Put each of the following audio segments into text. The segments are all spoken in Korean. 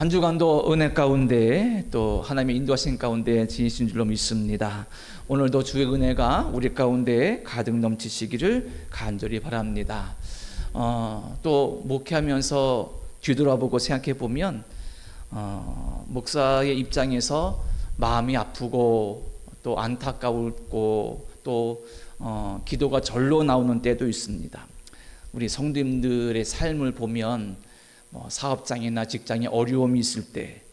한 주간도 은혜 가운데 또 하나님의 인도하신 가운데 지니신 줄로 믿습니다. 오늘도 주의 은혜가 우리 가운데 가득 넘치시기를 간절히 바랍니다. 또 목회하면서 뒤돌아보고 생각해 보면 목사의 입장에서 마음이 아프고 또 안타까웠고 또 기도가 절로 나오는 때도 있습니다. 우리 성도님들의 삶을 보면 사업장이나 직장에 어려움이 있을 때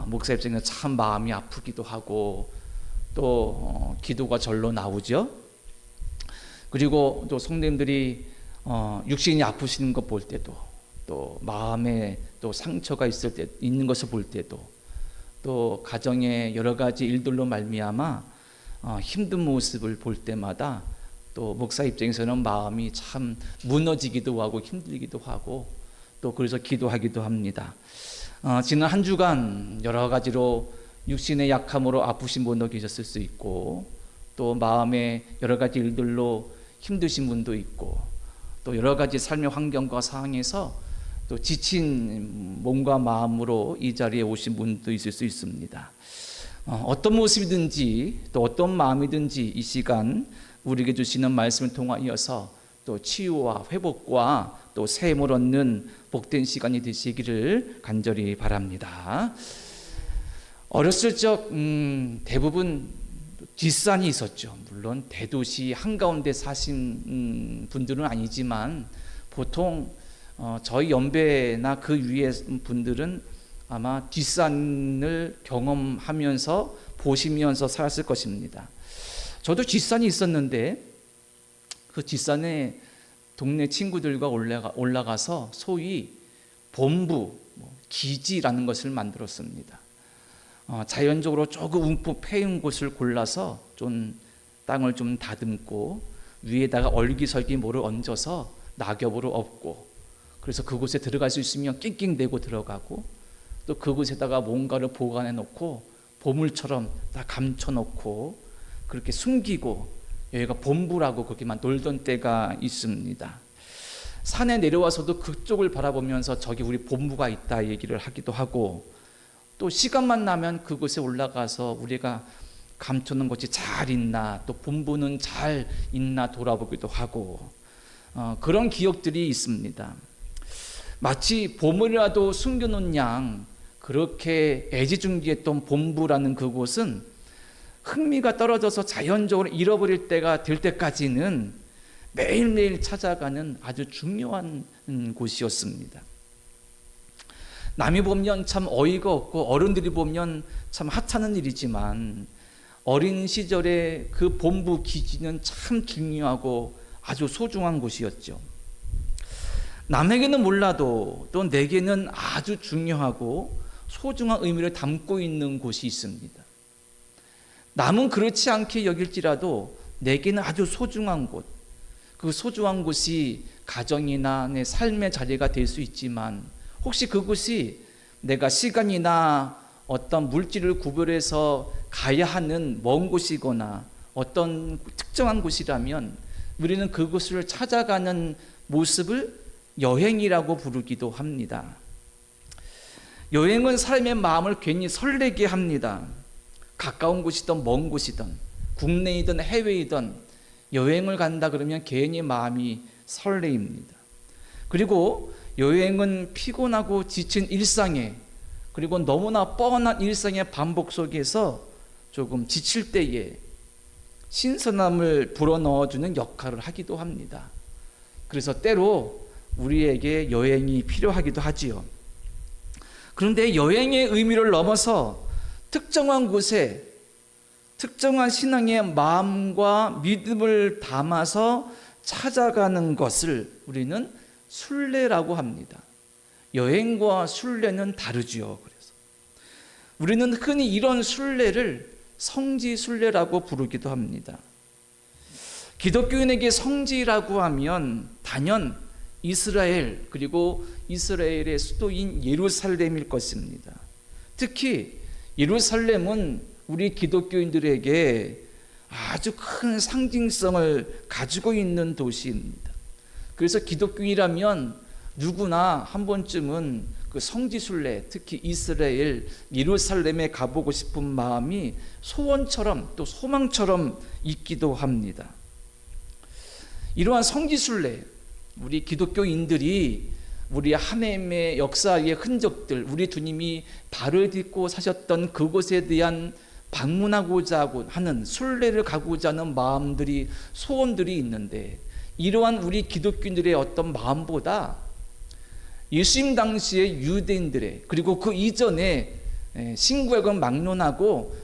목사 입장에서 참 마음이 아프기도 하고 또 기도가 절로 나오죠. 그리고 또 성도님들이 육신이 아프시는 것 볼 때도 또 마음에 또 상처가 있는 것을 볼 때도 또 가정의 여러 가지 일들로 말미암아 힘든 모습을 볼 때마다 또 목사 입장에서는 마음이 참 무너지기도 하고 힘들기도 하고 또 그래서 기도하기도 합니다. 지난 한 주간 여러 가지로 육신의 약함으로 아프신 분도 계셨을 수 있고 또 마음의 여러 가지 일들로 힘드신 분도 있고 또 여러 가지 삶의 환경과 상황에서 또 지친 몸과 마음으로 이 자리에 오신 분도 있을 수 있습니다. 어떤 모습이든지 또 어떤 마음이든지 이 시간 우리에게 주시는 말씀을 통하여서 또 치유와 회복과 또 새 힘을 얻는 복된 시간이 되시기를 간절히 바랍니다. 어렸을 적 대부분 뒷산이 있었죠. 물론 대도시 한가운데 사신 분들은 아니지만 보통 저희 연배나 그 위의 분들은 아마 뒷산을 경험하면서 보시면서 살았을 것입니다. 저도 뒷산이 있었는데 그 뒷산에 동네 친구들과 올라가서 소위 본부, 기지라는 것을 만들었습니다. 자연적으로 조금 움푹 패인 곳을 골라서 좀 땅을 좀 다듬고 위에다가 얼기설기 모를 얹어서 낙엽으로 엎고 그래서 그곳에 들어갈 수 있으면 낑낑대고 들어가고 또 그곳에다가 뭔가를 보관해 놓고 보물처럼 다 감춰 놓고 그렇게 숨기고 여기가 본부라고 그렇게만 놀던 때가 있습니다. 산에 내려와서도 그쪽을 바라보면서 저기 우리 본부가 있다 얘기를 하기도 하고 또 시간만 나면 그곳에 올라가서 우리가 감춰놓은 것이 잘 있나 또 본부는 잘 있나 돌아보기도 하고 그런 기억들이 있습니다. 마치 보물이라도 숨겨놓은 양 그렇게 애지중지했던 본부라는 그곳은 흥미가 떨어져서 자연적으로 잃어버릴 때가 될 때까지는 매일매일 찾아가는 아주 중요한 곳이었습니다. 남이 보면 참 어이가 없고 어른들이 보면 참 하찮은 일이지만 어린 시절에 그 본부 기지는 참 중요하고 아주 소중한 곳이었죠. 남에게는 몰라도 또 내게는 아주 중요하고 소중한 의미를 담고 있는 곳이 있습니다. 남은 그렇지 않게 여길지라도 내게는 아주 소중한 곳, 그 소중한 곳이 가정이나 내 삶의 자리가 될 수 있지만 혹시 그곳이 내가 시간이나 어떤 물질을 구별해서 가야 하는 먼 곳이거나 어떤 특정한 곳이라면 우리는 그곳을 찾아가는 모습을 여행이라고 부르기도 합니다. 여행은 사람의 마음을 괜히 설레게 합니다. 가까운 곳이든 먼 곳이든 국내이든 해외이든 여행을 간다 그러면 괜히 마음이 설레입니다. 그리고 여행은 피곤하고 지친 일상에 그리고 너무나 뻔한 일상의 반복 속에서 조금 지칠 때에 신선함을 불어넣어주는 역할을 하기도 합니다. 그래서 때로 우리에게 여행이 필요하기도 하지요. 그런데 여행의 의미를 넘어서 특정한 곳에 특정한 신앙의 마음과 믿음을 담아서 찾아가는 것을 우리는 순례라고 합니다. 여행과 순례는 다르지요. 그래서 우리는 흔히 이런 순례를 성지 순례라고 부르기도 합니다. 기독교인에게 성지라고 하면 단연 이스라엘 그리고 이스라엘의 수도인 예루살렘일 것입니다. 특히 예루살렘은 우리 기독교인들에게 아주 큰 상징성을 가지고 있는 도시입니다. 그래서 기독교인이라면 누구나 한 번쯤은 그 그 성지순례, 특히 이스라엘 예루살렘에 가보고 싶은 마음이 소원처럼 또 소망처럼 있기도 합니다. 이러한 성지순례, 우리 기독교인들이 우리 하나님의 역사의 흔적들, 우리 주님이 발을 딛고 사셨던 그곳에 대한 방문하고자 하는, 순례를 가고자 하는 마음들이, 소원들이 있는데, 이러한 우리 기독교인들의 어떤 마음보다 예수님 당시의 유대인들의, 그리고 그 이전에 신구약은 막론하고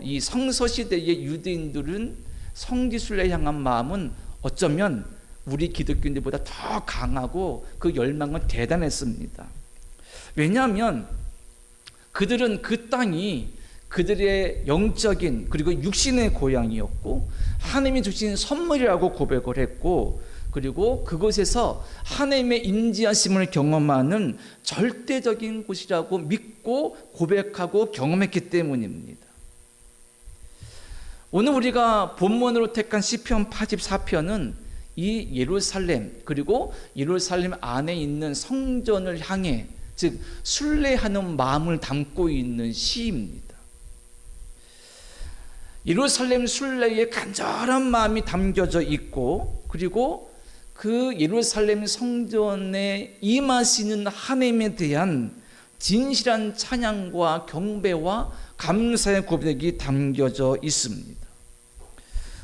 이 성서시대의 유대인들은 성지순례 향한 마음은 어쩌면 우리 기독교인들보다 더 강하고 그 열망은 대단했습니다. 왜냐하면 그들은 그 땅이 그들의 영적인 그리고 육신의 고향이었고 하나님이 주신 선물이라고 고백을 했고, 그리고 그곳에서 하나님의 임재하심을 경험하는 절대적인 곳이라고 믿고 고백하고 경험했기 때문입니다. 오늘 우리가 본문으로 택한 시편 84편은 이 예루살렘, 그리고 예루살렘 안에 있는 성전을 향해, 즉 순례하는 마음을 담고 있는 시입니다. 예루살렘 순례에 간절한 마음이 담겨져 있고, 그리고 그 예루살렘 성전에 임하시는 하나님에 대한 진실한 찬양과 경배와 감사의 고백이 담겨져 있습니다.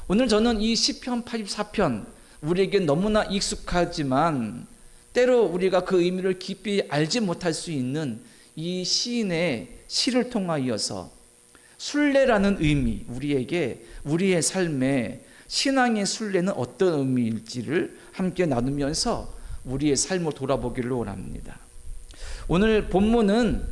오늘 저는 이 시편 84편, 우리에게 너무나 익숙하지만 때로 우리가 그 의미를 깊이 알지 못할 수 있는 이 시인의 시를 통하여서 순례라는 의미, 우리에게 우리의 삶에 신앙의 순례는 어떤 의미일지를 함께 나누면서 우리의 삶을 돌아보기를 원합니다. 오늘 본문은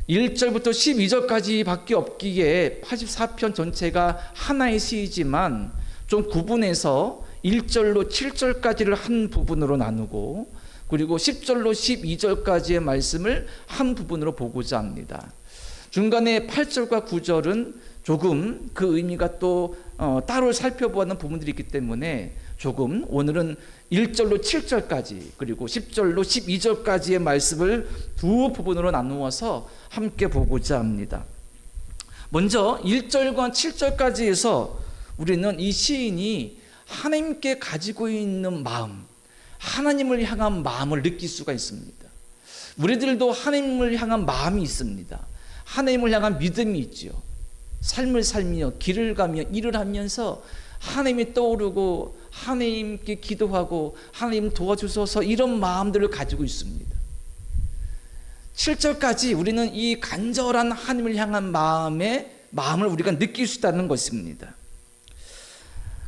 1절부터 12절까지 밖에 없기에 84편 전체가 하나의 시이지만 좀 구분해서 1절로 7절까지를 한 부분으로 나누고, 그리고 10절로 12절까지의 말씀을 한 부분으로 보고자 합니다. 중간에 8절과 9절은 조금 그 의미가 또 따로 살펴보는 부분들이 있기 때문에 조금 오늘은 1절로 7절까지 그리고 10절로 12절까지의 말씀을 두 부분으로 나누어서 함께 보고자 합니다. 먼저 1절과 7절까지에서 우리는 이 시인이 하나님께 가지고 있는 마음, 하나님을 향한 마음을 느낄 수가 있습니다. 우리들도 하나님을 향한 마음이 있습니다. 하나님을 향한 믿음이 있죠. 삶을 살며 길을 가며 일을 하면서 하나님이 떠오르고 하나님께 기도하고 하나님 도와주소서, 이런 마음들을 가지고 있습니다. 7절까지 우리는 이 간절한 하나님을 향한 마음을 우리가 느낄 수 있다는 것입니다.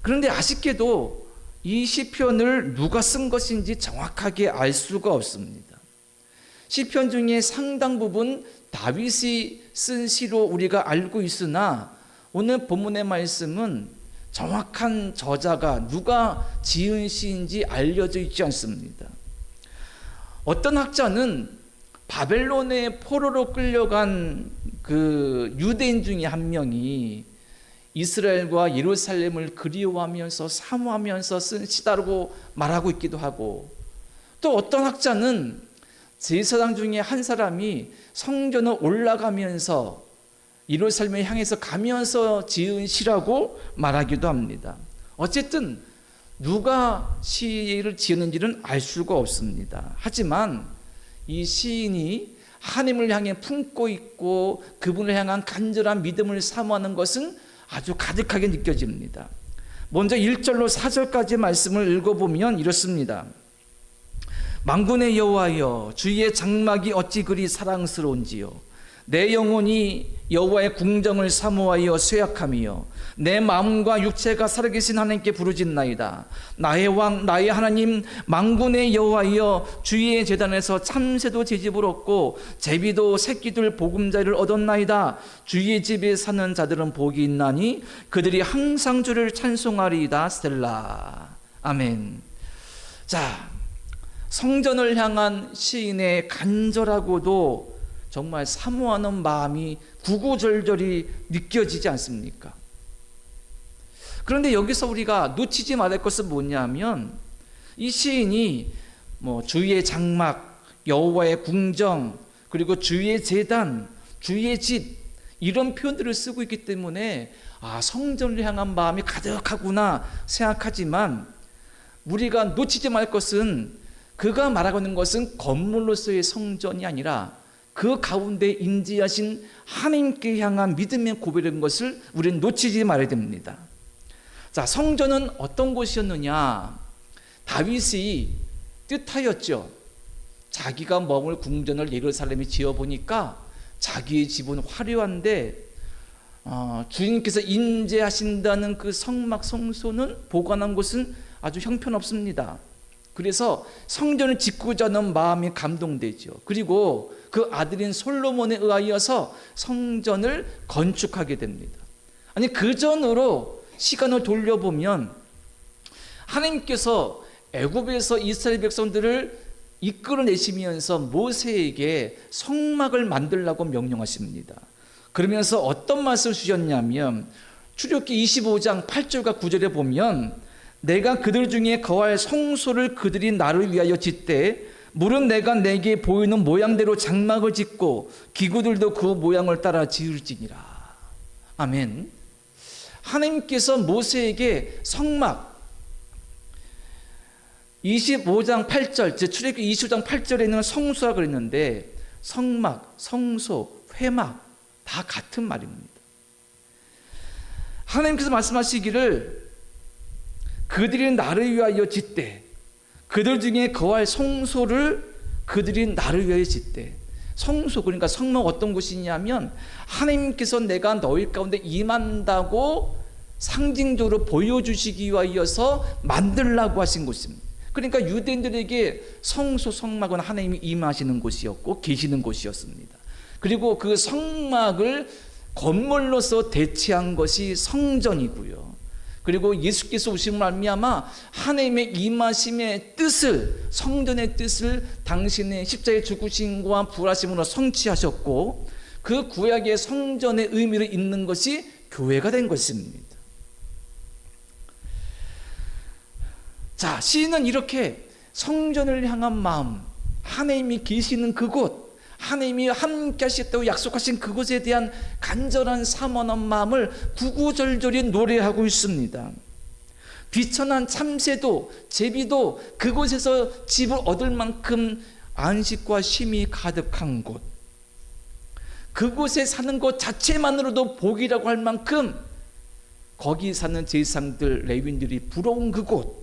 그런데 아쉽게도 이 시편을 누가 쓴 것인지 정확하게 알 수가 없습니다. 시편 중에 상당 부분 다윗이 쓴 시로 우리가 알고 있으나 오늘 본문의 말씀은 정확한 저자가 누가 지은 시인지 알려져 있지 않습니다. 어떤 학자는 바벨론의 포로로 끌려간 그 유대인 중에 한 명이 이스라엘과 예루살렘을 그리워하면서 사모하면서 쓴 시다라고 말하고 있기도 하고, 또 어떤 학자는 제사장 중에 한 사람이 성전을 올라가면서 예루살렘을 향해서 가면서 지은 시라고 말하기도 합니다. 어쨌든 누가 시를 지었는지는 알 수가 없습니다. 하지만 이 시인이 하나님을 향해 품고 있고 그분을 향한 간절한 믿음을 사모하는 것은 아주 가득하게 느껴집니다. 먼저 1절로 4절까지 말씀을 읽어보면 이렇습니다. 만군의 여호와여, 주의 장막이 어찌 그리 사랑스러운지요. 내 영혼이 여호와의 궁정을 사모하여 쇠약하며 내 마음과 육체가 살아계신 하나님께 부르짖나이다. 나의 왕 나의 하나님 만군의 여호와여, 주의 제단에서 참새도 제집을 얻고 제비도 새끼들 보금자리를 얻었나이다. 주의 집에 사는 자들은 복이 있나니 그들이 항상 주를 찬송하리이다. 스텔라. 아멘. 자, 성전을 향한 시인의 간절하고도 정말 사모하는 마음이 구구절절히 느껴지지 않습니까? 그런데 여기서 우리가 놓치지 말할 것은 뭐냐면 이 시인이 주의 장막, 여호와의 궁정, 그리고 주의 제단, 주의 집, 이런 표현들을 쓰고 있기 때문에 성전을 향한 마음이 가득하구나 생각하지만, 우리가 놓치지 말 것은, 그가 말하고 있는 것은 건물로서의 성전이 아니라 그 가운데 임재하신 하나님께 향한 믿음의 고백인 것을 우리는 놓치지 말아야 됩니다. 자, 성전은 어떤 곳이었느냐? 다윗이 뜻하였죠. 자기가 머물 궁전을 예루살렘에 지어보니까 자기의 집은 화려한데 주님께서 임재하신다는 그 성막 성소는, 보관한 곳은 아주 형편없습니다. 그래서 성전을 짓고자 하는 마음이 감동되죠. 그리고 그 아들인 솔로몬에 의하여서 성전을 건축하게 됩니다. 아니, 그 전으로 시간을 돌려보면 하나님께서 애굽에서 이스라엘 백성들을 이끌어내시면서 모세에게 성막을 만들라고 명령하십니다. 그러면서 어떤 말씀을 주셨냐면, 출애굽기 25장 8절과 9절에 보면, 내가 그들 중에 거할 성소를 그들이 나를 위하여 짓되 물은 내가 내게 보이는 모양대로 장막을 짓고 기구들도 그 모양을 따라 지을지니라. 아멘. 하나님께서 모세에게 성막, 25장 8절, 출애굽기 25장 8절에는 성소라 그랬는데 성막, 성소, 회막 다 같은 말입니다. 하나님께서 말씀하시기를 그들이 나를 위하여 짓되, 그들 중에 거할 성소를 그들이 나를 위하여 짓되. 성소, 그러니까 성막 어떤 곳이냐면 하나님께서 내가 너희 가운데 임한다고 상징적으로 보여주시기 위하여서 만들라고 하신 곳입니다. 그러니까 유대인들에게 성소, 성막은 하나님이 임하시는 곳이었고 계시는 곳이었습니다. 그리고 그 성막을 건물로서 대체한 것이 성전이고요. 그리고 예수께서 오심을 말미암아 하나님의 임하심의 뜻을, 성전의 뜻을 당신의 십자가의 죽으심과 부활하심으로 성취하셨고, 그 구약의 성전의 의미를 잇는 것이 교회가 된 것입니다. 자, 시인은 이렇게 성전을 향한 마음, 하나님이 계시는 그곳, 하나님이 함께 하시겠다고 약속하신 그곳에 대한 간절한 사모하는 마음을 구구절절히 노래하고 있습니다. 비천한 참새도 제비도 그곳에서 집을 얻을 만큼 안식과 쉼이 가득한 곳, 그곳에 사는 것 자체만으로도 복이라고 할 만큼 거기 사는 제사장들, 레위인들이 부러운 그곳,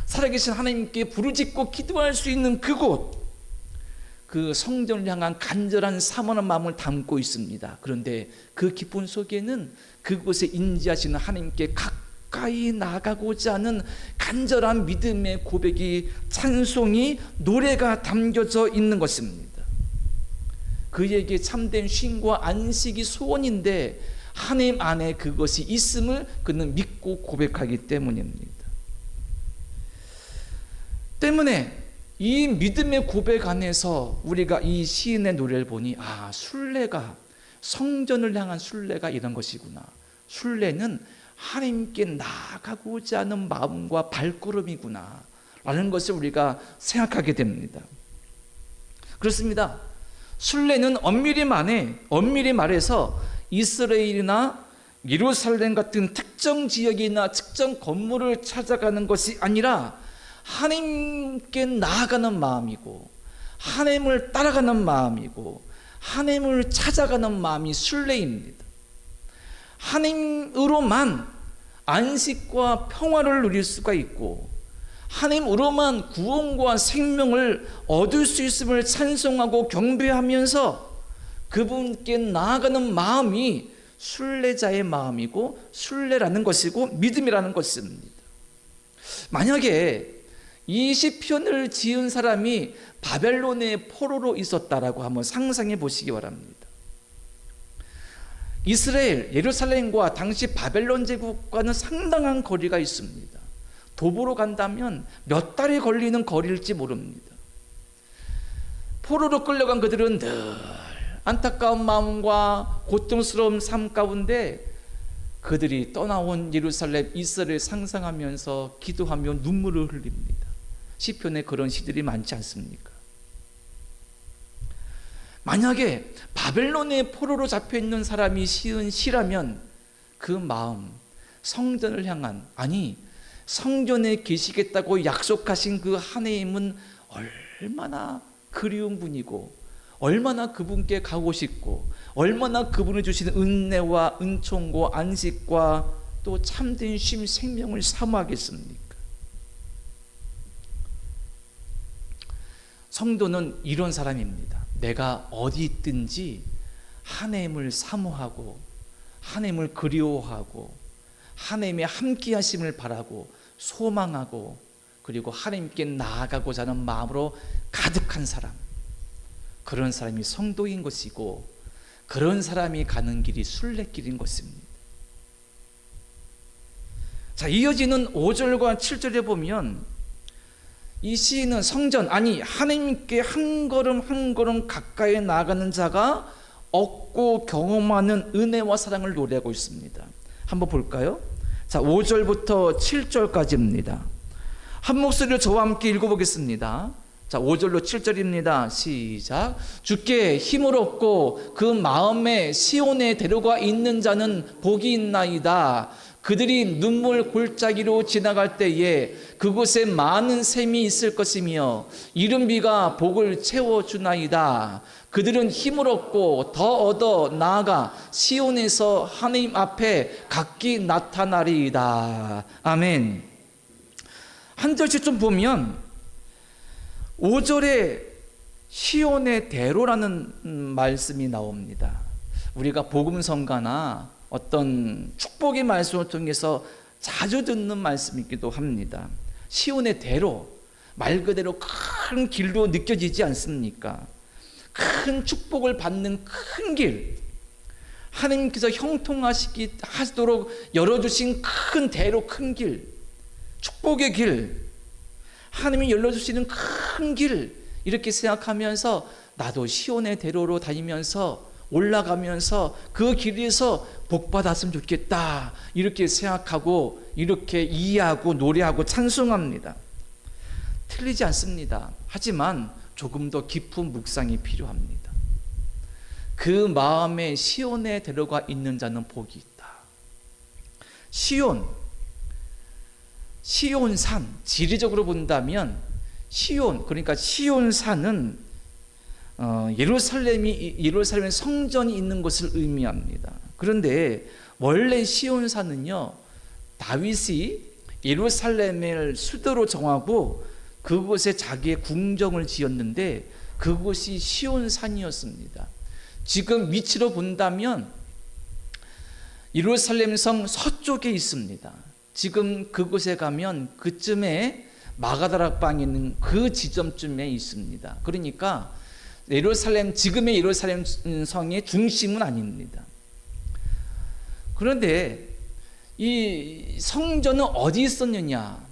살아계신 하나님께 부르짖고 기도할 수 있는 그곳, 그 성전을 향한 간절한 사모하는 마음을 담고 있습니다. 그런데 그 기쁨 속에는 그곳에 임재하시는 하나님께 가까이 나가고자 하는 간절한 믿음의 고백이, 찬송이, 노래가 담겨져 있는 것입니다. 그에게 참된 쉼과 안식이 소원인데 하나님 안에 그것이 있음을 그는 믿고 고백하기 때문입니다. 때문에 이 믿음의 고백 안에서 우리가 이 시인의 노래를 보니, 순례가, 성전을 향한 순례가 이런 것이구나. 순례는 하나님께 나아가고자 하는 마음과 발걸음이구나 라는 것을 우리가 생각하게 됩니다. 그렇습니다. 순례는 엄밀히 말해서 이스라엘이나 예루살렘 같은 특정 지역이나 특정 건물을 찾아가는 것이 아니라 하나님께 나아가는 마음이고, 하나님을 따라가는 마음이고, 하나님을 찾아가는 마음이 순례입니다. 하나님으로만 안식과 평화를 누릴 수가 있고, 하나님으로만 구원과 생명을 얻을 수 있음을 찬송하고 경배하면서 그분께 나아가는 마음이 순례자의 마음이고, 순례라는 것이고 믿음이라는 것입니다. 만약에 이 시편을 지은 사람이 바벨론의 포로로 있었다라고 한번 상상해 보시기 바랍니다. 이스라엘, 예루살렘과 당시 바벨론 제국과는 상당한 거리가 있습니다. 도보로 간다면 몇 달이 걸리는 거리일지 모릅니다. 포로로 끌려간 그들은 늘 안타까운 마음과 고통스러운 삶 가운데 그들이 떠나온 예루살렘, 이스라엘을 상상하면서 기도하며 눈물을 흘립니다. 시편에 그런 시들이 많지 않습니까? 만약에 바벨론의 포로로 잡혀 있는 사람이 시은 시라면 그 마음, 성전을 향한, 아니 성전에 계시겠다고 약속하신 그 하나님은 얼마나 그리운 분이고, 얼마나 그분께 가고 싶고, 얼마나 그분이 주시는 은혜와 은총과 안식과 또 참된 쉼, 생명을 사모하겠습니까? 성도는 이런 사람입니다. 내가 어디 있든지 하나님을 사모하고 하나님을 그리워하고 하나님의 함께 하심을 바라고 소망하고, 그리고 하나님께 나아가고자 하는 마음으로 가득한 사람, 그런 사람이 성도인 것이고, 그런 사람이 가는 길이 순례길인 것입니다. 자, 이어지는 5절과 7절에 보면 이 시인은 성전, 아니 하나님께 한 걸음 한 걸음 가까이 나아가는 자가 얻고 경험하는 은혜와 사랑을 노래하고 있습니다. 한번 볼까요? 자, 5절부터 7절까지입니다. 한 목소리로 저와 함께 읽어보겠습니다. 자, 5절로 7절입니다. 시작. 주께 힘을 얻고 그 마음에 시온에 데려가 있는 자는 복이 있나이다. 그들이 눈물 골짜기로 지나갈 때에 그곳에 많은 샘이 있을 것이며 이른 비가 복을 채워주나이다. 그들은 힘을 얻고 더 얻어 나아가 시온에서 하나님 앞에 각기 나타나리이다. 아멘. 한 절씩 좀 보면 5절에 시온의 대로라는 말씀이 나옵니다. 우리가 복음성가나 어떤 축복의 말씀을 통해서 자주 듣는 말씀이기도 합니다. 시온의 대로, 말 그대로 큰 길로 느껴지지 않습니까? 큰 축복을 받는 큰 길, 하나님께서 형통하시도록 열어주신 큰 대로, 큰 길, 축복의 길, 하나님이 열어주시는 큰 길, 이렇게 생각하면서 나도 시온의 대로로 다니면서 올라가면서 그 길에서 복 받았으면 좋겠다, 이렇게 생각하고 이렇게 이해하고 노래하고 찬송합니다. 틀리지 않습니다. 하지만 조금 더 깊은 묵상이 필요합니다. 그 마음에 시온에 데려가 있는 자는 복이 있다. 시온산, 지리적으로 본다면 시온, 그러니까 시온산은 예루살렘 성전이 있는 것을 의미합니다. 그런데 원래 시온산은요, 다윗이 예루살렘을 수도로 정하고 그곳에 자기의 궁정을 지었는데 그곳이 시온산이었습니다. 지금 위치로 본다면 예루살렘 성 서쪽에 있습니다. 지금 그곳에 가면 그쯤에 마가다락방에 있는 그 지점쯤에 있습니다. 그러니까 지금의 예루살렘 성의 중심은 아닙니다. 그런데 이 성전은 어디 있었느냐?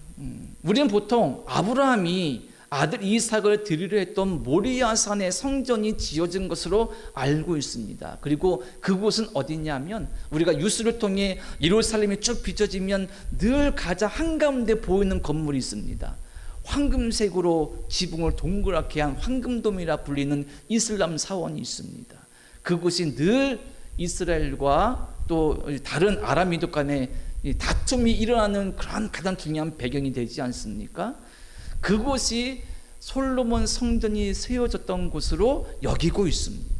우리는 보통 아브라함이 아들 이삭을 드리려 했던 모리아산에 성전이 지어진 것으로 알고 있습니다. 그리고 그곳은 어디냐면 우리가 뉴스를 통해 예루살렘이 쭉 비춰지면 늘 가장 한가운데 보이는 건물이 있습니다. 황금색으로 지붕을 동그랗게 한 황금돔이라 불리는 이슬람 사원이 있습니다. 그곳이 늘 이스라엘과 또 다른 아람민족 간에 다툼이 일어나는 그런 가장 중요한 배경이 되지 않습니까? 그곳이 솔로몬 성전이 세워졌던 곳으로 여기고 있습니다.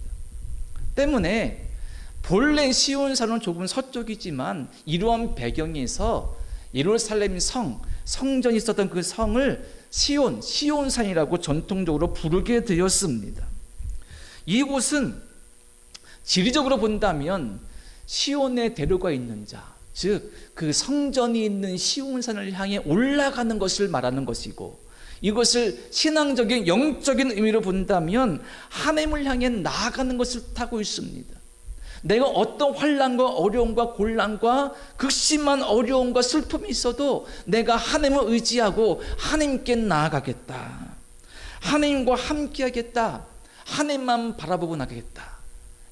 때문에 본래 시온산은 조금 서쪽이지만 이러한 배경에서 예루살렘 성전이 있었던 그 성을 시온산이라고 전통적으로 부르게 되었습니다. 이곳은 지리적으로 본다면 시온에 데려가 있는 자, 즉 그 성전이 있는 시온산을 향해 올라가는 것을 말하는 것이고, 이것을 신앙적인 영적인 의미로 본다면 하나님을 향해 나아가는 것을 뜻하고 있습니다. 내가 어떤 환난과 어려움과 곤란과 극심한 어려움과 슬픔이 있어도 내가 하나님을 의지하고 하나님께 나아가겠다, 하나님과 함께하겠다, 하나님만 바라보고 나가겠다,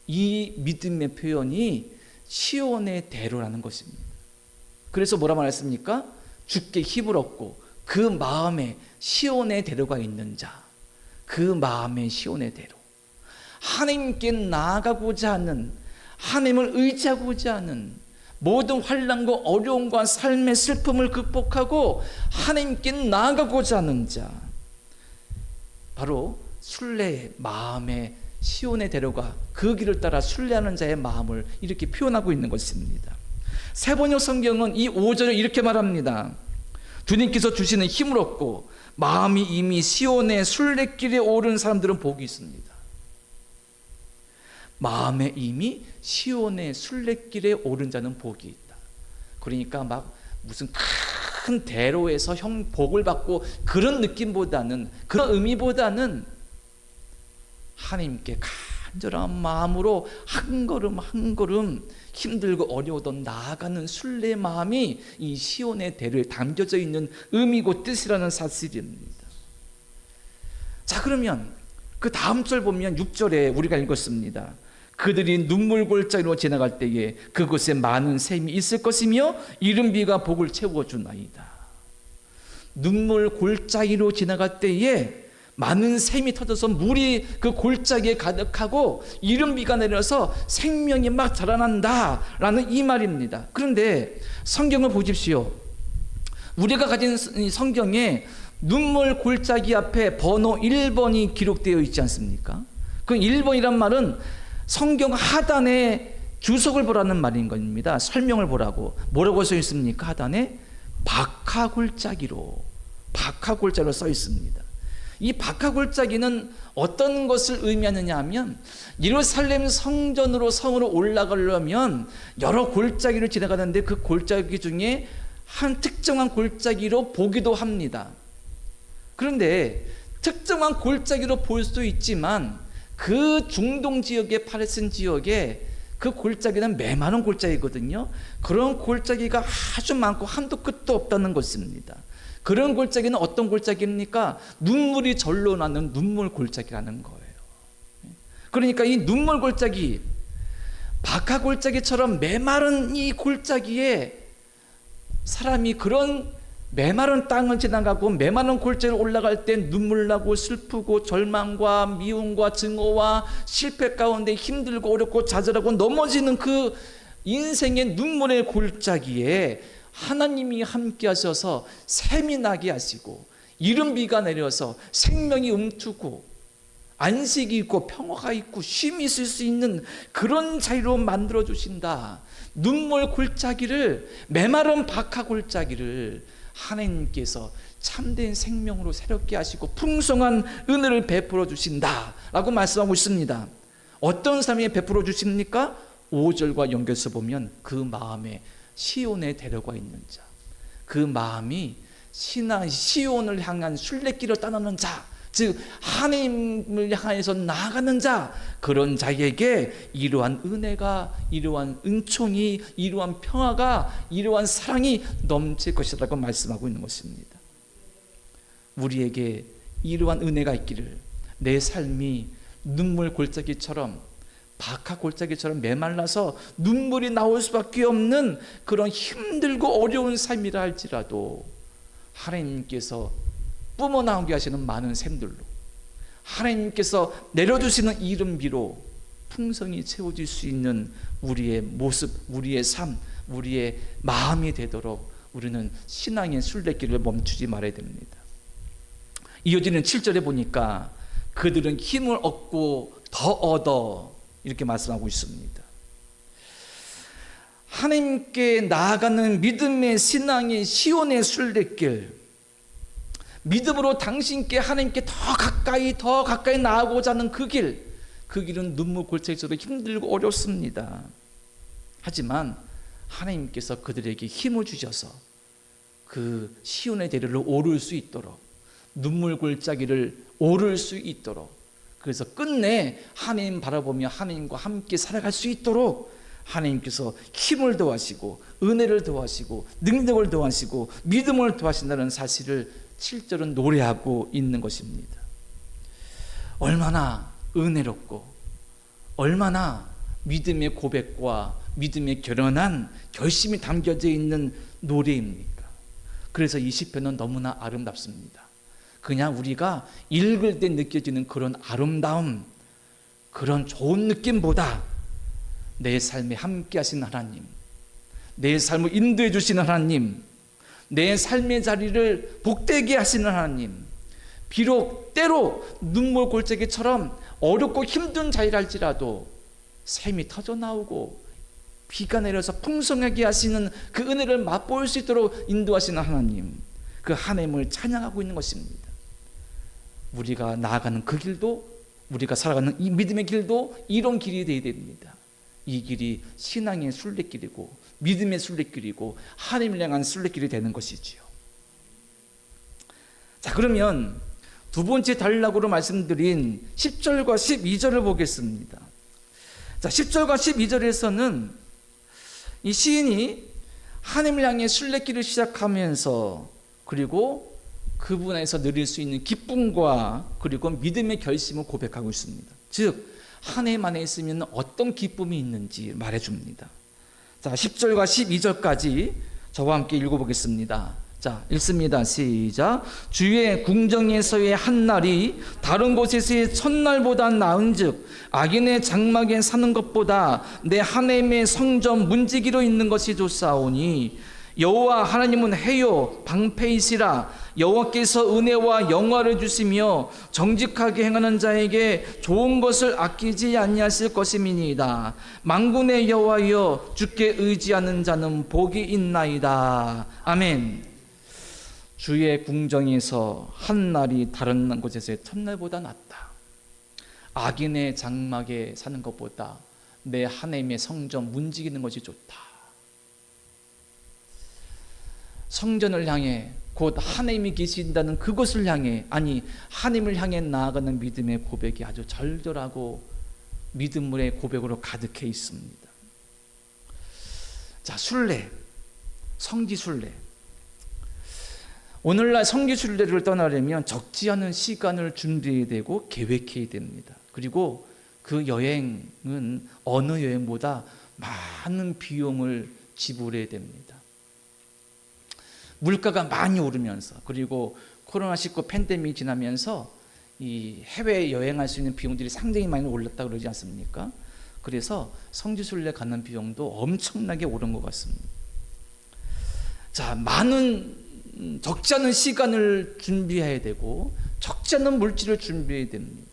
이 믿음의 표현이 시온의 대로라는 것입니다. 그래서 뭐라 말했습니까? 주께 힘을 얻고 그 마음에 시온의 대로가 있는 자, 그 마음에 시온의 대로, 하나님께 나아가고자 하는, 하나님을 의지하고자 하는, 모든 환난과 어려움과 삶의 슬픔을 극복하고 하나님께 나아가고자 하는 자, 바로 순례의 마음에 시온에 데려가 그 길을 따라 순례하는 자의 마음을 이렇게 표현하고 있는 것입니다. 세번역 성경은 이 5절을 이렇게 말합니다. 주님께서 주시는 힘을 얻고 마음이 이미 시온의 순례길에 오른 사람들은 복이 있습니다. 마음에 이미 시온의 순례길에 오른 자는 복이 있다. 그러니까 막 무슨 큰 대로에서 복을 받고 그런 느낌보다는, 그런 의미보다는 하나님께 간절한 마음으로 한 걸음 한 걸음 힘들고 어려우던 나아가는 순례의 마음이 이 시온의 대로에 담겨져 있는 의미고 뜻이라는 사실입니다. 자, 그러면 그 다음 절 보면 6절에 우리가 읽었습니다. 그들이 눈물 골짜기로 지나갈 때에 그곳에 많은 샘이 있을 것이며 이른 비가 복을 채워주나이다. 눈물 골짜기로 지나갈 때에 많은 샘이 터져서 물이 그 골짜기에 가득하고 이른 비가 내려서 생명이 막 자라난다라는 이 말입니다. 그런데 성경을 보십시오. 우리가 가진 성경에 눈물 골짜기 앞에 번호 1번이 기록되어 있지 않습니까? 그 1번이란 말은 성경 하단에 주석을 보라는 말인 겁니다. 설명을 보라고. 뭐라고 써 있습니까? 하단에 박하골짜기로 써 있습니다. 이 박하골짜기는 어떤 것을 의미하느냐 하면 예루살렘 성전으로 성으로 올라가려면 여러 골짜기를 지나가는데 그 골짜기 중에 한 특정한 골짜기로 보기도 합니다. 그런데 특정한 골짜기로 볼 수도 있지만 그 중동 지역의 팔레스틴 지역에 그 골짜기는 메마른 골짜기거든요. 그런 골짜기가 아주 많고 한도 끝도 없다는 것입니다. 그런 골짜기는 어떤 골짜기입니까? 눈물이 절로 나는 눈물 골짜기라는 거예요. 그러니까 이 눈물 골짜기, 박하 골짜기처럼 메마른 이 골짜기에 사람이 그런 메마른 땅을 지나가고 메마른 골짜기로 올라갈 때 눈물 나고 슬프고 절망과 미움과 증오와 실패 가운데 힘들고 어렵고 좌절하고 넘어지는 그 인생의 눈물의 골짜기에 하나님이 함께 하셔서 샘이 나게 하시고 이른 비가 내려서 생명이 움트고 안식이 있고 평화가 있고 쉼이 있을 수 있는 그런 자리로 만들어 주신다. 눈물 골짜기를, 메마른 박하 골짜기를 하나님께서 참된 생명으로 새롭게 하시고 풍성한 은혜를 베풀어 주신다라고 말씀하고 있습니다. 어떤 삶이 베풀어 주십니까? 5절과 연결해서 보면 그 마음에 시온에 데려가 있는 자, 그 마음이 시온을 향한 순례길을 떠나는 자, 즉 하나님을 향해서 나아가는 자, 그런 자에게 이러한 은혜가, 이러한 은총이, 이러한 평화가, 이러한 사랑이 넘칠 것이라고 말씀하고 있는 것입니다. 우리에게 이러한 은혜가 있기를, 내 삶이 눈물 골짜기처럼, 박하 골짜기처럼 메말라서 눈물이 나올 수밖에 없는 그런 힘들고 어려운 삶이라 할지라도 하나님께서 뿜어나오게 하시는 많은 샘들로, 하나님께서 내려주시는 이른 비로 풍성이 채워질 수 있는 우리의 모습, 우리의 삶, 우리의 마음이 되도록 우리는 신앙의 순례길을 멈추지 말아야 됩니다. 이어지는 7절에 보니까 그들은 힘을 얻고 더 얻어, 이렇게 말씀하고 있습니다. 하나님께 나아가는 믿음의 신앙의 시온의 순례길, 믿음으로 당신께 하나님께 더 가까이 나아가고자 하는 그 길은 눈물 골짜기처럼 힘들고 어렵습니다. 하지만 하나님께서 그들에게 힘을 주셔서 그 시온의 대로를 오를 수 있도록, 눈물 골짜기를 오를 수 있도록, 그래서 끝내 하나님 바라보며 하나님과 함께 살아갈 수 있도록 하나님께서 힘을 더하시고 은혜를 더하시고 능력을 더하시고 믿음을 더하신다는 사실을 7절은 노래하고 있는 것입니다. 얼마나 은혜롭고 얼마나 믿음의 고백과 믿음의 결연한 결심이 담겨져 있는 노래입니까? 그래서 이 시편은 너무나 아름답습니다. 그냥 우리가 읽을 때 느껴지는 그런 아름다움, 그런 좋은 느낌보다 내 삶에 함께 하신 하나님, 내 삶을 인도해 주시는 하나님, 내 삶의 자리를 복되게 하시는 하나님, 비록 때로 눈물 골짜기처럼 어렵고 힘든 자리랄지라도 샘이 터져나오고 비가 내려서 풍성하게 하시는 그 은혜를 맛볼 수 있도록 인도하시는 하나님, 그 하나님을 찬양하고 있는 것입니다. 우리가 나아가는 그 길도, 우리가 살아가는 이 믿음의 길도 이런 길이 되어야 됩니다. 이 길이 신앙의 순례길이고 믿음의 순례길이고 하나님을 향한 순례길이 되는 것이지요. 자, 그러면 두 번째 단락으로 말씀드린 10절과 12절을 보겠습니다. 자, 10절과 12절에서는 이 시인이 하나님을 향해 순례길을 시작하면서 그리고 그분 안에서 누릴 수 있는 기쁨과 그리고 믿음의 결심을 고백하고 있습니다. 즉 하나님 안에 있으면 어떤 기쁨이 있는지 말해줍니다. 자, 10절과 12절까지 저와 함께 읽어보겠습니다. 자, 읽습니다. 시작. 주의 궁정에서의 한날이 다른 곳에서의 첫날보다 나은즉 악인의 장막에 사는 것보다 내 하나님의 성전 문지기로 있는 것이 좋사오니 여호와 하나님은 해요 방패이시라. 여호와께서 은혜와 영화를 주시며 정직하게 행하는 자에게 좋은 것을 아끼지 아니하실 것임이니이다. 만군의 여호와여, 주께 의지하는 자는 복이 있나이다. 아멘. 주의 궁정에서 한날이 다른 곳에서의 첫날보다 낫다. 악인의 장막에 사는 것보다 내 하나님의 성전 문지기는 것이 좋다. 성전을 향해, 곧 하나님이 계신다는 그곳을 향해, 아니 하나님을 향해 나아가는 믿음의 고백이 아주 절절하고 믿음의 고백으로 가득해 있습니다. 자, 순례, 성지 순례. 오늘날 성지 순례를 떠나려면 적지 않은 시간을 준비해야 되고 계획해야 됩니다. 그리고 그 여행은 어느 여행보다 많은 비용을 지불해야 됩니다. 물가가 많이 오르면서, 그리고 코로나19 팬데믹이 지나면서 이 해외 여행할 수 있는 비용들이 상당히 많이 올랐다 그러지 않습니까? 그래서 성지순례 가는 비용도 엄청나게 오른 것 같습니다. 자, 적지 않은 시간을 준비해야 되고 적지 않은 물질을 준비해야 됩니다.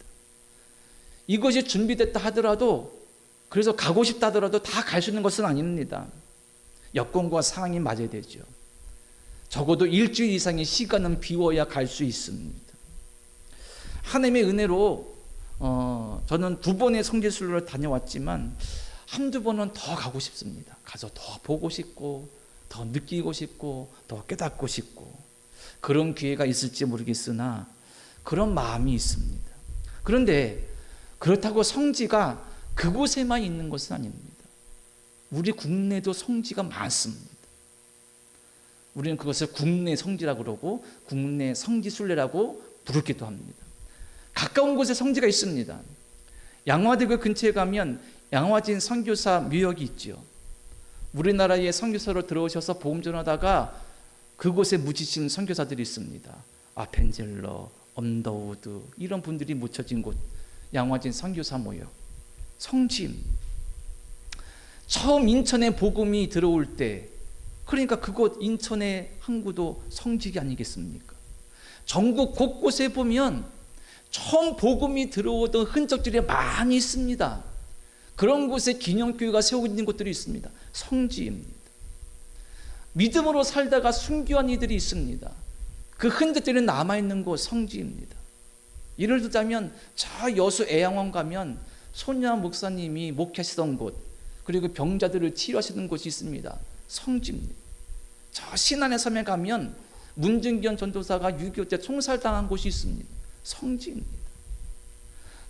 이것이 준비됐다 하더라도, 그래서 가고 싶다 하더라도 다 갈 수 있는 것은 아닙니다. 여건과 상황이 맞아야 되죠. 적어도 일주일 이상의 시간은 비워야 갈 수 있습니다. 하나님의 은혜로 저는 2번의 성지순례를 다녀왔지만 한두 번은 더 가고 싶습니다. 가서 더 보고 싶고 더 느끼고 싶고 더 깨닫고 싶고 그런 기회가 있을지 모르겠으나 그런 마음이 있습니다. 그런데 그렇다고 성지가 그곳에만 있는 것은 아닙니다. 우리 국내도 성지가 많습니다. 우리는 그것을 국내 성지라고 그러고 국내 성지 순례라고 부르기도 합니다. 가까운 곳에 성지가 있습니다. 양화대교 근처에 가면 양화진 선교사 묘역이 있죠. 우리나라의 선교사로 들어오셔서 복음 전하다가 그곳에 묻히신 선교사들이 있습니다. 아펜젤러, 언더우드 이런 분들이 묻혀진 곳, 양화진 선교사 모역, 성지입니다. 처음 인천에 복음이 들어올 때, 그러니까 그곳 인천의 항구도 성지기 아니겠습니까? 전국 곳곳에 보면 처음 복음이 들어오던 흔적들이 많이 있습니다. 그런 곳에 기념교회가 세우고 있는 곳들이 있습니다. 성지입니다. 믿음으로 살다가 순교한 이들이 있습니다. 그 흔적들이 남아있는 곳 성지입니다. 예를 들자면 저 여수 애양원 가면 손야 목사님이 목회하시던 곳, 그리고 병자들을 치료하시는 곳이 있습니다. 성지입니다. 저 신안의 섬에 가면 문중기현 전도사가 6.25 때 총살당한 곳이 있습니다. 성지입니다.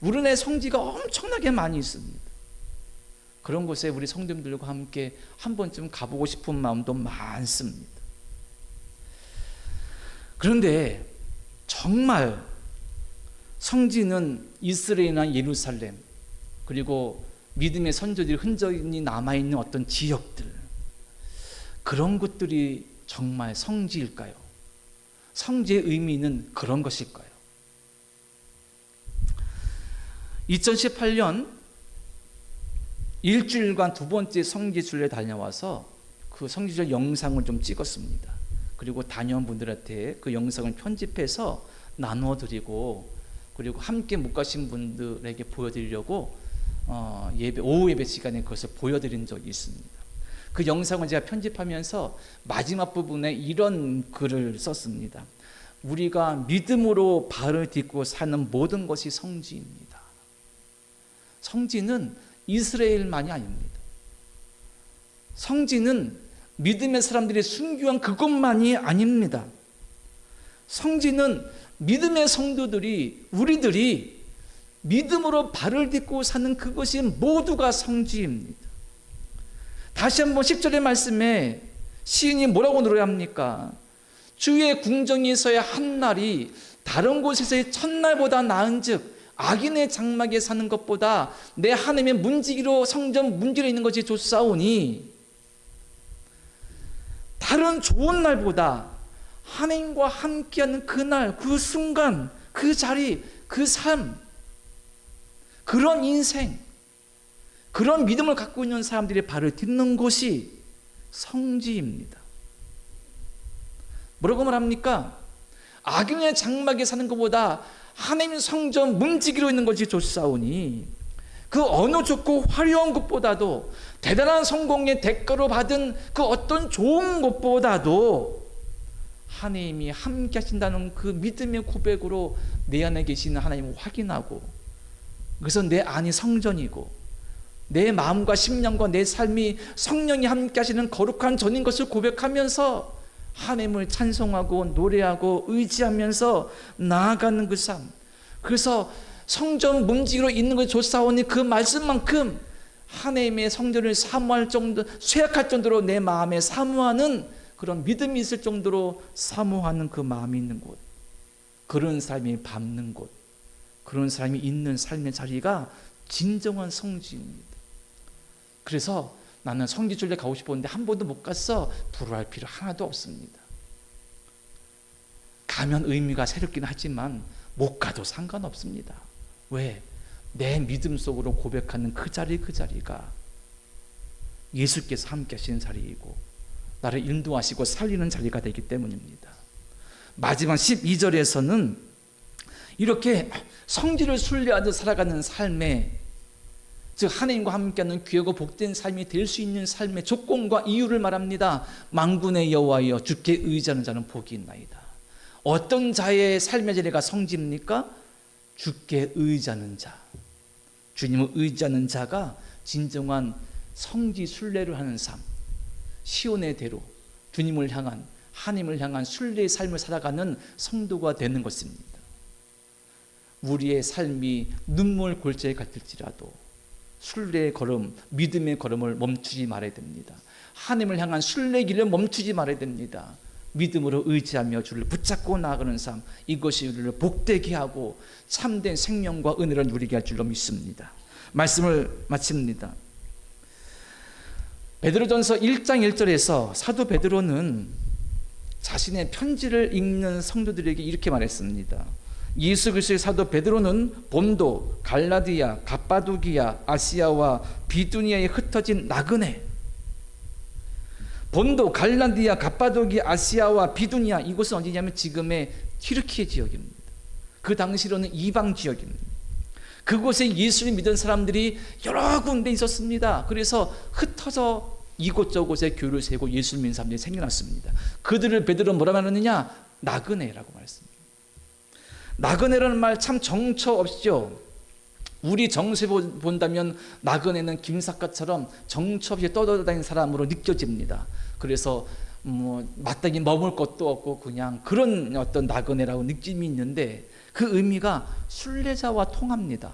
우리나라에 성지가 엄청나게 많이 있습니다. 그런 곳에 우리 성도님들과 함께 한 번쯤 가보고 싶은 마음도 많습니다. 그런데 정말 성지는 이스라엘이나 예루살렘, 그리고 믿음의 선조들의 흔적이 남아있는 어떤 지역들, 그런 곳들이 정말 성지일까요? 성지의 의미는 그런 것일까요? 2018년 일주일간 두 번째 성지순례 다녀와서 그 성지순례 영상을 좀 찍었습니다. 그리고 다녀온 분들한테 그 영상을 편집해서 나눠드리고, 그리고 함께 못 가신 분들에게 보여드리려고 오후 예배 시간에 그것을 보여드린 적이 있습니다. 그 영상을 제가 편집하면서 마지막 부분에 이런 글을 썼습니다. 우리가 믿음으로 발을 딛고 사는 모든 것이 성지입니다. 성지는 이스라엘만이 아닙니다. 성지는 믿음의 사람들이 순교한 그것만이 아닙니다. 성지는 믿음의 성도들이, 우리들이 믿음으로 발을 딛고 사는 그것이 모두가 성지입니다. 다시 한번 10절의 말씀에 시인이 뭐라고 노래합니까? 주의 궁정에 서야 한 날이 다른 곳에서의 첫날보다 나은즉 악인의 장막에 사는 것보다 내 하나님의 문지기로 성전 문지기로 있는 것이 좋사오니, 다른 좋은 날보다 하나님과 함께하는 그날, 그 순간, 그 자리, 그 삶, 그런 인생, 그런 믿음을 갖고 있는 사람들이 발을 딛는 곳이 성지입니다. 뭐라고 말합니까? 악인의 장막에 사는 것보다 하나님의 성전 문지기로 있는 것이 좋사오니, 그 어느 좋고 화려한 것보다도, 대단한 성공의 대가로 받은 그 어떤 좋은 것보다도 하나님이 함께 하신다는 그 믿음의 고백으로 내 안에 계시는 하나님을 확인하고, 그래서 내 안이 성전이고 내 마음과 심령과 내 삶이 성령이 함께 하시는 거룩한 전인 것을 고백하면서 하나님을 찬송하고 노래하고 의지하면서 나아가는 그 삶, 그래서 성전 문지기로 있는 것이 좋사오니 그 말씀만큼 하나님의 성전을 사모할 정도, 쇠약할 정도로 내 마음에 사모하는 그런 믿음이 있을 정도로 사모하는 그 마음이 있는 곳, 그런 삶이 밟는 곳, 그런 사람이 있는 삶의 자리가 진정한 성지입니다. 그래서 나는 성지순례 가고 싶었는데 한 번도 못 갔어, 불효할 필요 하나도 없습니다. 가면 의미가 새롭긴 하지만 못 가도 상관없습니다. 왜? 내 믿음 속으로 고백하는 그 자리가 예수께서 함께 하시는 자리이고 나를 인도하시고 살리는 자리가 되기 때문입니다. 마지막 12절에서는 이렇게 성지를 순례하듯 살아가는 삶에, 즉 하나님과 함께하는 귀하고 복된 삶이 될 수 있는 삶의 조건과 이유를 말합니다. 만군의 여호와여 주께 의지하는 자는 복이 있나이다. 어떤 자의 삶의 자리가 성지입니까? 주께 의지하는 자, 주님을 의지하는 자가 진정한 성지 순례를 하는 삶, 시온의 대로 주님을 향한, 하나님을 향한 순례의 삶을 살아가는 성도가 되는 것입니다. 우리의 삶이 눈물 골짜기 같을지라도 순례의 걸음, 믿음의 걸음을 멈추지 말아야 됩니다. 하나님을 향한 순례길을 멈추지 말아야 됩니다. 믿음으로 의지하며 주를 붙잡고 나아가는 삶, 이것이 우리를 복되게 하고 참된 생명과 은혜를 누리게 할 줄로 믿습니다. 말씀을 마칩니다. 베드로전서 1장 1절에서 사도 베드로는 자신의 편지를 읽는 성도들에게 이렇게 말했습니다. 예수 그리스도의 사도 베드로는 본도, 갈라디아, 갑바도기아, 아시아와 비두니아에 흩어진 나그네, 본도, 갈라디아, 갑바도기아, 아시아와 비두니아, 이곳은 어디냐면 지금의 튀르키예 지역입니다. 그 당시로는 이방 지역입니다. 그곳에 예수를 믿은 사람들이 여러 군데 있었습니다. 그래서 흩어져 이곳저곳에 교회를 세우고 예수를 믿는 사람들이 생겨났습니다. 그들을 베드로는 뭐라 말하느냐? 나그네라고 말했습니다. 나그네라는 말 참 정처 없죠. 우리 정세 본다면 나그네는 김삿갓처럼 정처 없이 떠돌아다니는 사람으로 느껴집니다. 그래서 마땅히 머물 것도 없고 그냥 그런 어떤 나그네라고 느낌이 있는데 그 의미가 순례자와 통합니다.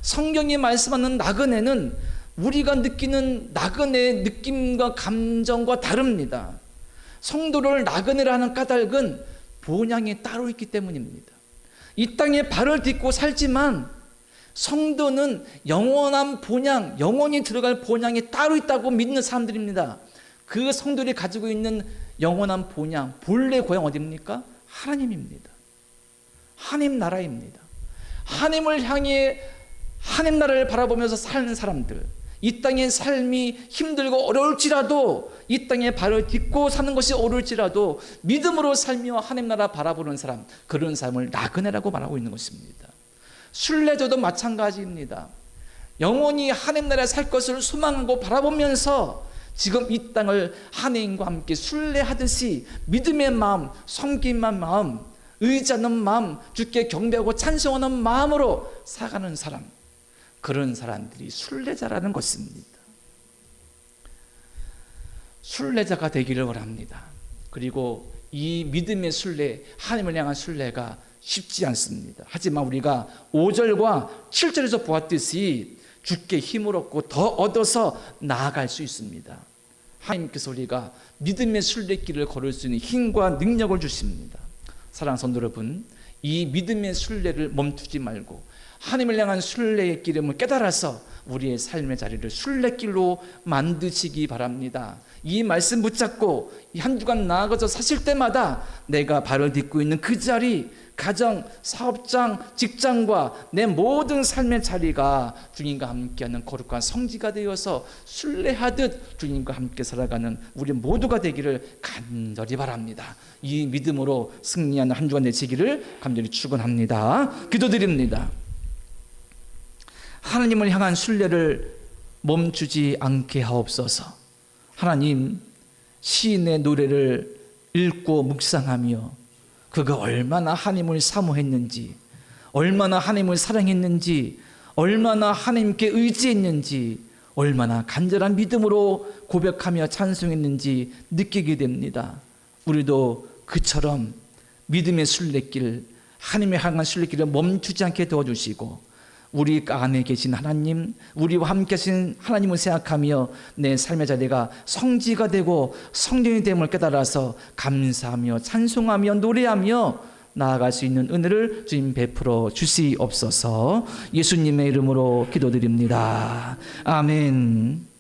성경이 말씀하는 나그네는 우리가 느끼는 나그네의 느낌과 감정과 다릅니다. 성도를 나그네라 하는 까닭은 본향이 따로 있기 때문입니다. 이 땅에 발을 딛고 살지만 성도는 영원한 본향, 영원히 들어갈 본향이 따로 있다고 믿는 사람들입니다. 그 성도들이 가지고 있는 영원한 본향, 본래 고향 어디입니까? 하나님입니다. 하나님 나라입니다. 하나님을 향해 하나님 나라를 바라보면서 사는 사람들, 이 땅의 삶이 힘들고 어려울지라도, 이 땅에 발을 딛고 사는 것이 어려울지라도 믿음으로 살며 하나님 나라 바라보는 사람, 그런 삶을 나그네라고 말하고 있는 것입니다. 순례자도 마찬가지입니다. 영원히 하나님 나라에 살 것을 소망하고 바라보면서 지금 이 땅을 하나님과 함께 순례하듯이 믿음의 마음, 섬김의 마음, 의지하는 마음, 주께 경배하고 찬송하는 마음으로 살아가는 사람, 그런 사람들이 순례자라는 것입니다. 순례자가 되기를 원합니다. 그리고 이 믿음의 순례, 하나님을 향한 순례가 쉽지 않습니다. 하지만 우리가 5절과 7절에서 보았듯이 주께 힘을 얻고 더 얻어서 나아갈 수 있습니다. 하나님께서 우리가 믿음의 순례길을 걸을 수 있는 힘과 능력을 주십니다. 사랑하는 성도 여러분, 이 믿음의 순례를 멈추지 말고 하나님을 향한 순례의 길임을 깨달아서 우리의 삶의 자리를 순례길로 만드시기 바랍니다. 이 말씀 붙잡고 한 주간 나아가서 사실 때마다 내가 발을 딛고 있는 그 자리, 가정, 사업장, 직장과 내 모든 삶의 자리가 주님과 함께하는 거룩한 성지가 되어서 순례하듯 주님과 함께 살아가는 우리 모두가 되기를 간절히 바랍니다. 이 믿음으로 승리하는 한 주간 되시기를 간절히 축원합니다. 기도드립니다. 하나님을 향한 순례를 멈추지 않게 하옵소서. 하나님, 시인의 노래를 읽고 묵상하며 그가 얼마나 하나님을 사모했는지, 얼마나 하나님을 사랑했는지, 얼마나 하나님께 의지했는지, 얼마나 간절한 믿음으로 고백하며 찬송했는지 느끼게 됩니다. 우리도 그처럼 믿음의 순례길, 하나님의 향한 순례길을 멈추지 않게 도와주시고 우리 안에 계신 하나님, 우리와 함께 하신 하나님을 생각하며 내 삶의 자리가 성지가 되고 성전이 됨을 깨달아서 감사하며 찬송하며 노래하며 나아갈 수 있는 은혜를 주님 베풀어 주시옵소서. 예수님의 이름으로 기도드립니다. 아멘.